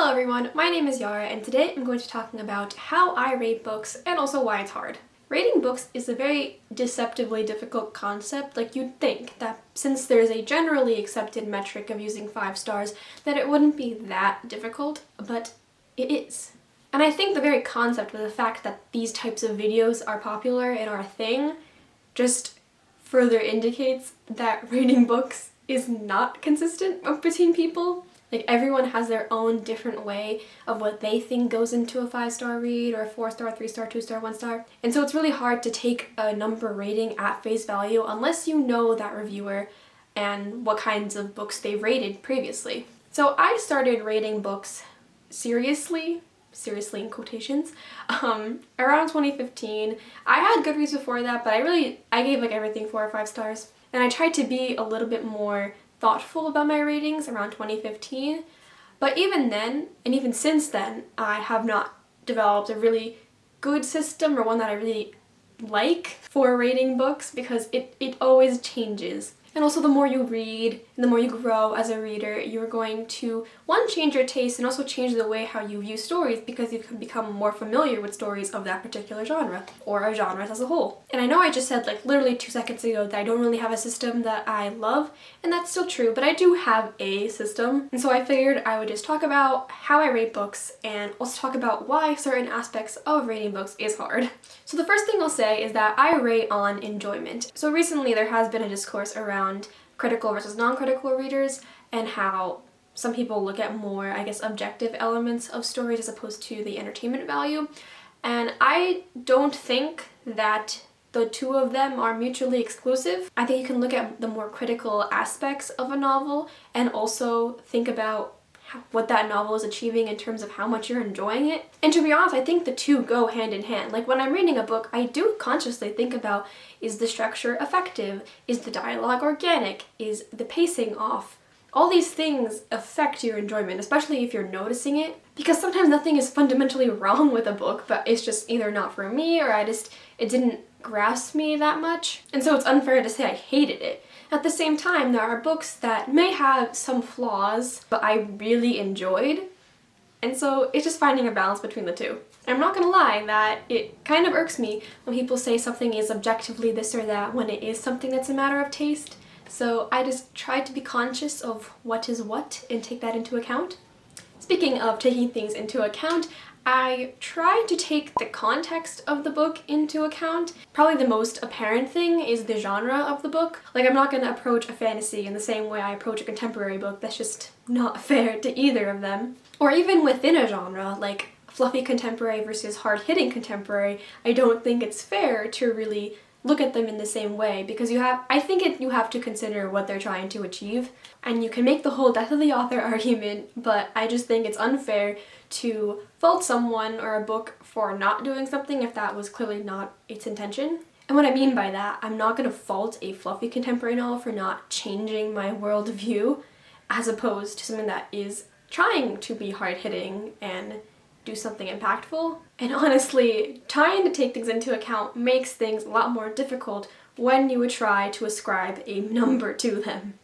Hello everyone, my name is Yara and today I'm going to be talking about how I rate books and also why it's hard. Rating books is a very deceptively difficult concept. Like, you'd think that since there's a generally accepted metric of using 5 stars that it wouldn't be that difficult, but it is. And I think the very concept of the fact that these types of videos are popular and are a thing just further indicates that rating books is not consistent between people. Like, everyone has their own different way of what they think goes into a 5-star read or a 4-star, 3-star, 2-star, 1-star. And so it's really hard to take a number rating at face value unless you know that reviewer and what kinds of books they've rated previously. So I started rating books seriously in quotations, around 2015. I had Goodreads before that, but I gave like everything 4 or 5 stars. And I tried to be a little bit more thoughtful about my ratings around 2015, but even then, and even since then, I have not developed a really good system or one that I really like for rating books because it always changes. And also, the more you read and the more you grow as a reader, you're going to, one, change your taste and also change the way how you view stories because you've become more familiar with stories of that particular genre or of genres as a whole. And I know I just said like literally 2 seconds ago that I don't really have a system that I love, and that's still true, but I do have a system. And so I figured I would just talk about how I rate books and also talk about why certain aspects of rating books is hard. So the first thing I'll say is that I rate on enjoyment. So recently there has been a discourse around critical versus non-critical readers and how some people look at more, I guess, objective elements of stories as opposed to the entertainment value. And I don't think that the two of them are mutually exclusive. I think you can look at the more critical aspects of a novel and also think about what that novel is achieving in terms of how much you're enjoying it. And to be honest, I think the two go hand in hand. Like, when I'm reading a book, I do consciously think about, is the structure effective? Is the dialogue organic? Is the pacing off? All these things affect your enjoyment, especially if you're noticing it, because sometimes nothing is fundamentally wrong with a book, but it's just either not for me or it didn't grasp me that much. And so it's unfair to say I hated it. At the same time, there are books that may have some flaws, but I really enjoyed. And so it's just finding a balance between the two. I'm not gonna lie that it kind of irks me when people say something is objectively this or that when it is something that's a matter of taste. So I just try to be conscious of what is what and take that into account. Speaking of taking things into account, I try to take the context of the book into account. Probably the most apparent thing is the genre of the book. Like, I'm not going to approach a fantasy in the same way I approach a contemporary book. That's just not fair to either of them. Or even within a genre, like fluffy contemporary versus hard-hitting contemporary, I don't think it's fair to really look at them in the same way because you have to consider what they're trying to achieve. And you can make the whole death of the author argument, but I just think it's unfair to fault someone or a book for not doing something if that was clearly not its intention. And what I mean by that, I'm not going to fault a fluffy contemporary novel for not changing my worldview as opposed to something that is trying to be hard-hitting and do something impactful. And honestly, trying to take things into account makes things a lot more difficult when you would try to ascribe a number to them.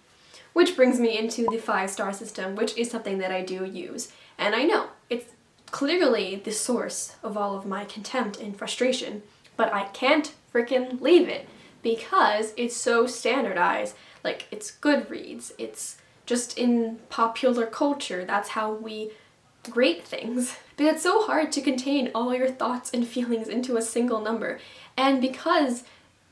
Which brings me into the 5-star system, which is something that I do use. And I know, it's clearly the source of all of my contempt and frustration, but I can't frickin' leave it because it's so standardized. Like, it's Goodreads, it's just in popular culture, that's how we rate things. But it's so hard to contain all your thoughts and feelings into a single number. And because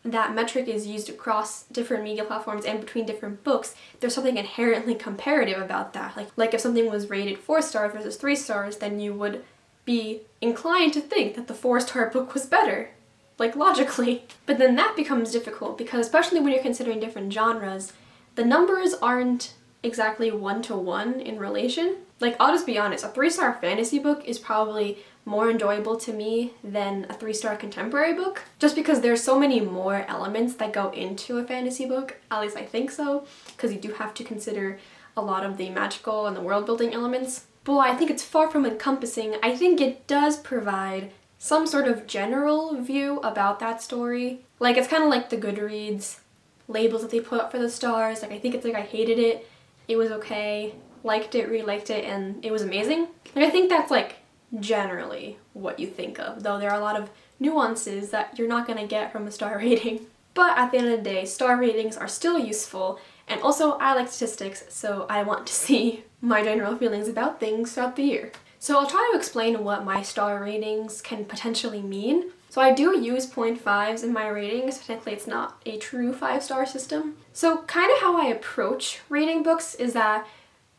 that metric is used across different media platforms and between different books, there's something inherently comparative about that. Like if something was rated 4 stars versus 3 stars, then you would be inclined to think that the 4-star book was better, like logically. But then that becomes difficult because, especially when you're considering different genres, the numbers aren't exactly 1-to-1 in relation. Like, I'll just be honest, a 3-star fantasy book is probably more enjoyable to me than a 3-star contemporary book, just because there's so many more elements that go into a fantasy book, at least I think so, because you do have to consider a lot of the magical and the world building elements. But while I think it's far from encompassing, I think it does provide some sort of general view about that story. Like, it's kind of like the Goodreads labels that they put up for the stars. Like, I think it's like I hated it, it was okay, liked it, really liked it, and it was amazing. Like, I think that's like generally what you think of, though there are a lot of nuances that you're not gonna get from a star rating. But at the end of the day, star ratings are still useful, and also I like statistics, so I want to see my general feelings about things throughout the year. So I'll try to explain what my star ratings can potentially mean. So I do use 0.5s in my ratings. Technically it's not a true 5-star system. So kind of how I approach rating books is that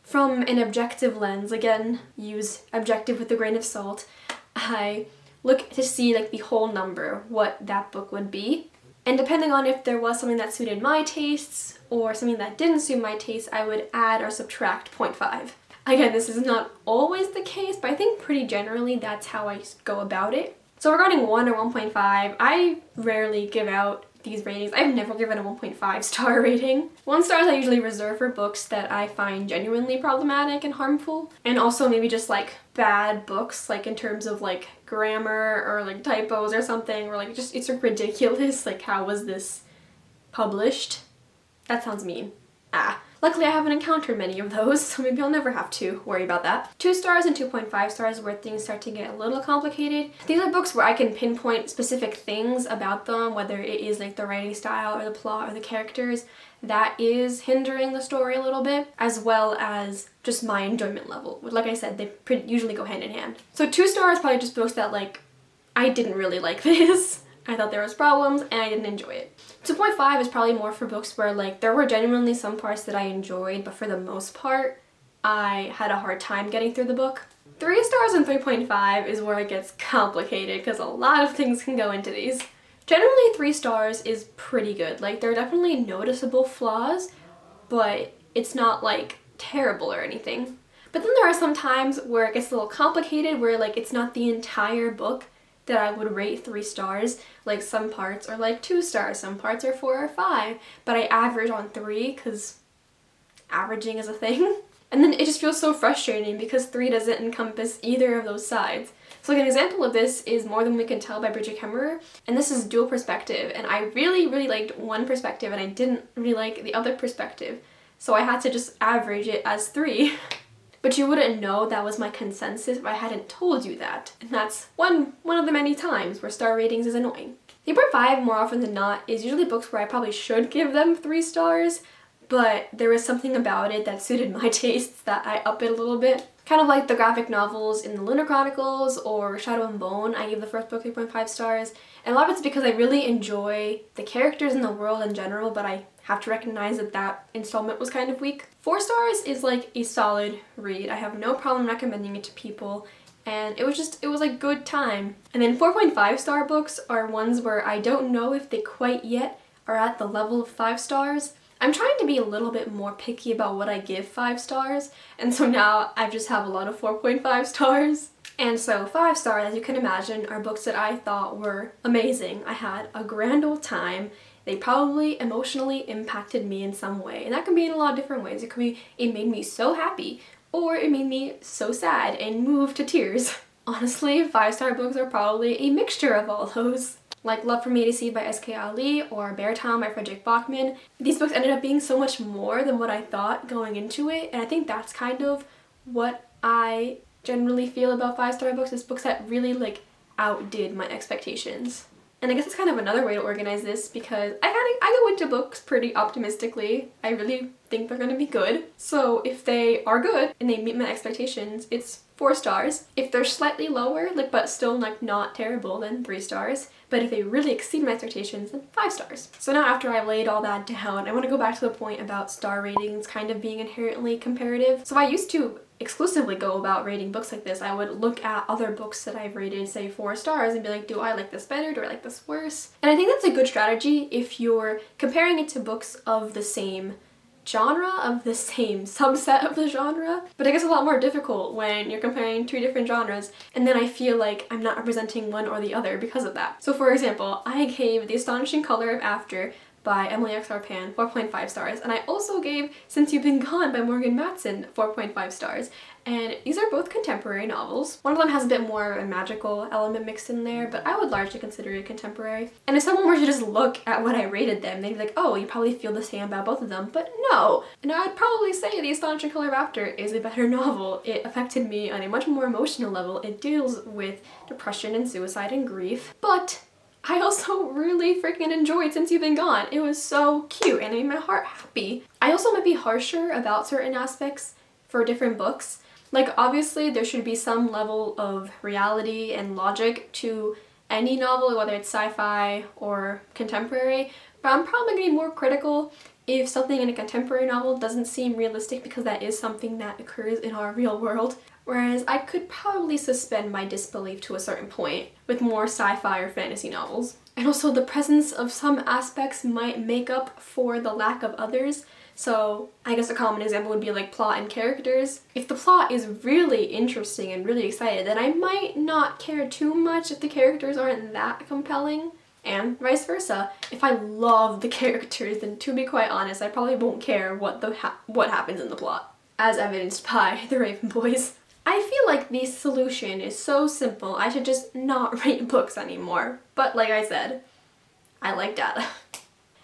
from an objective lens, again, use objective with a grain of salt, I look to see like the whole number, what that book would be. And depending on if there was something that suited my tastes or something that didn't suit my tastes, I would add or subtract 0.5. Again, this is not always the case, but I think pretty generally that's how I go about it. So regarding 1 or 1.5, I rarely give out these ratings. I've never given a 1.5 star rating. 1 stars I usually reserve for books that I find genuinely problematic and harmful, and also maybe just like bad books, like in terms of like grammar or like typos or something, or like just it's ridiculous, like how was this published? That sounds mean. Luckily I haven't encountered many of those, so maybe I'll never have to worry about that. 2 stars and 2.5 stars where things start to get a little complicated. These are books where I can pinpoint specific things about them, whether it is like the writing style or the plot or the characters, that is hindering the story a little bit, as well as just my enjoyment level. Like I said, they usually go hand in hand. So 2 stars probably just books that like, I didn't really like this. I thought there was problems and I didn't enjoy it. 2.5 is probably more for books where like there were genuinely some parts that I enjoyed, but for the most part, I had a hard time getting through the book. 3 stars and 3.5 is where it gets complicated because a lot of things can go into these. Generally 3 stars is pretty good. Like there are definitely noticeable flaws, but it's not like terrible or anything. But then there are some times where it gets a little complicated, where like it's not the entire book that I would rate 3 stars. Like some parts are like 2 stars, some parts are 4 or 5, but I average on 3 because averaging is a thing. And then it just feels so frustrating because 3 doesn't encompass either of those sides. So like an example of this is More Than We Can Tell by Bridget Kemmerer, and this is dual perspective, and I really liked one perspective and I didn't really like the other perspective, so I had to just average it as 3. But you wouldn't know that was my consensus if I hadn't told you that. And that's one of the many times where star ratings is annoying. 3.5, more often than not, is usually books where I probably should give them 3 stars, but there was something about it that suited my tastes that I up it a little bit. Kind of like the graphic novels in the Lunar Chronicles or Shadow and Bone, I gave the first book 3.5 stars. And a lot of it's because I really enjoy the characters and the world in general, but I have to recognize that that installment was kind of weak. 4 stars is like a solid read. I have no problem recommending it to people, and it was a good time. And then 4.5 star books are ones where I don't know if they quite yet are at the level of 5 stars. I'm trying to be a little bit more picky about what I give 5 stars, and so now I just have a lot of 4.5 stars. And so 5 stars, as you can imagine, are books that I thought were amazing. I had a grand old time. They probably emotionally impacted me in some way, and that can be in a lot of different ways. It could be it made me so happy, or it made me so sad and moved to tears. Honestly, 5-star books are probably a mixture of all those. Like Love from A to C by S.K. Ali or Bear Town by Frederick Bachman. These books ended up being so much more than what I thought going into it, and I think that's kind of what I generally feel about 5-star books, is books that really like outdid my expectations. And I guess it's kind of another way to organize this, because I go into books pretty optimistically. I really think they're gonna be good. So if they are good and they meet my expectations, it's 4 stars. If they're slightly lower, like but still like not terrible, then 3 stars. But if they really exceed my expectations, then 5 stars. So now after I've laid all that down, I want to go back to the point about star ratings kind of being inherently comparative. So I used to exclusively go about rating books like this. I would look at other books that I've rated, say 4 stars, and be like, do I like this better? Do I like this worse? And I think that's a good strategy if you're comparing it to books of the same genre, of the same subset of the genre, but it gets a lot more difficult when you're comparing 2 different genres, and then I feel like I'm not representing one or the other because of that. So for example, I gave The Astonishing Color of After by Emily X. Arpan 4.5 stars, and I also gave Since You've Been Gone by Morgan Matson 4.5 stars. And these are both contemporary novels. One of them has a bit more of a magical element mixed in there, but I would largely consider it contemporary. And if someone were to just look at what I rated them, they'd be like, oh, you probably feel the same about both of them, but no. And I'd probably say The Astonishing Color of After is a better novel. It affected me on a much more emotional level. It deals with depression and suicide and grief, but I also really freaking enjoyed Since You've Been Gone. It was so cute and it made my heart happy. I also might be harsher about certain aspects for different books. Like, obviously there should be some level of reality and logic to any novel, whether it's sci-fi or contemporary, but I'm probably going to be more critical if something in a contemporary novel doesn't seem realistic, because that is something that occurs in our real world. Whereas I could probably suspend my disbelief to a certain point with more sci-fi or fantasy novels. And also the presence of some aspects might make up for the lack of others. So I guess a common example would be like plot and characters. If the plot is really interesting and really excited, then I might not care too much if the characters aren't that compelling. And vice versa. If I love the characters, then to be quite honest, I probably won't care what happens in the plot. As evidenced by The Raven Boys. I feel like the solution is so simple, I should just not rate books anymore. But like I said, I like data.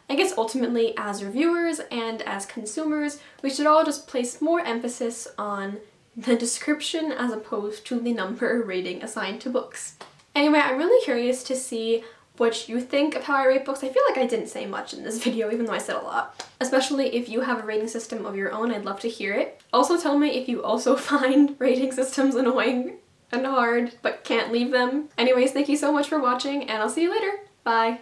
I guess ultimately, as reviewers and as consumers, we should all just place more emphasis on the description as opposed to the number rating assigned to books. Anyway, I'm really curious to see what you think of how I rate books. I feel like I didn't say much in this video, even though I said a lot. Especially if you have a rating system of your own, I'd love to hear it. Also tell me if you also find rating systems annoying and hard, but can't leave them. Anyways, thank you so much for watching, and I'll see you later. Bye!